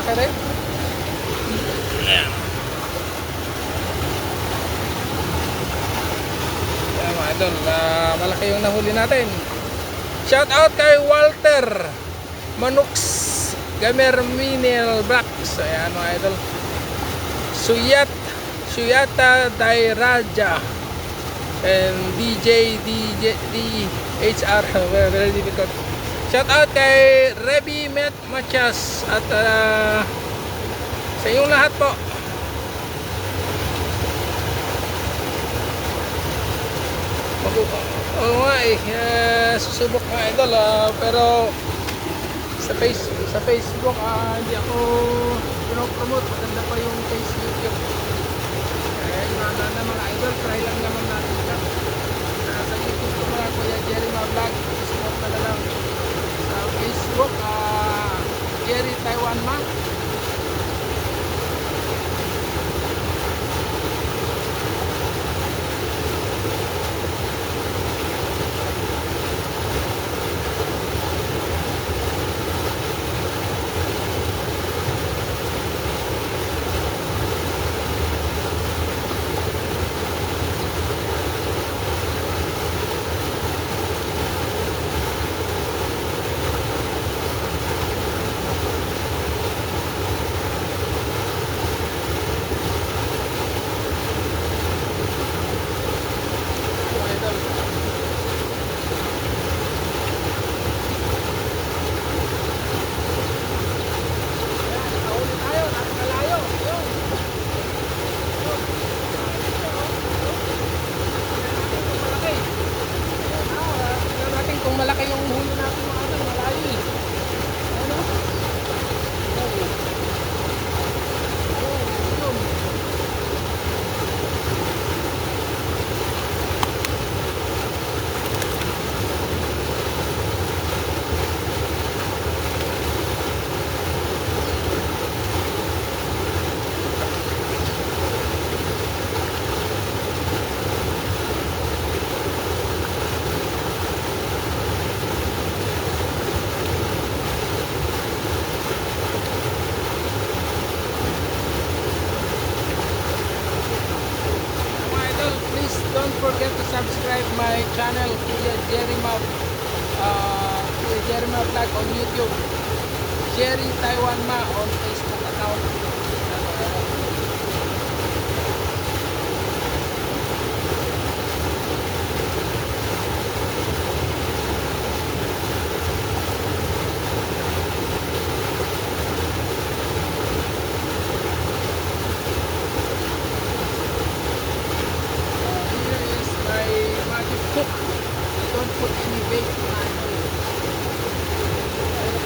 malaki rin. Ayan. Ayan mga idol, malaki yung nahuli natin. Shout out kay Walter Manux Gamerminil Blacks. Ayan mga idol. Suyata Dairaja and DHR. Very difficult. Shout out kay Rebi Met Machas at sa inyong lahat po. Oo nga susubok mga idol, pero sa Facebook hindi ako pinopromote. Maganda pa yung face YouTube. Na mga idol, try lang naman natin siya. Sa YouTube ko mga Kuya Jerry Ma Vlog, support na lang. Sa Facebook, Jerry Taiwan Ma. Malaki yung huli natin mga idol, malayo eh. Ano? Yun. Don't forget to subscribe my channel, Kuya Jerry Ma Vlog on YouTube, Jerry Taiwan Ma on Facebook account. Don't put any bait.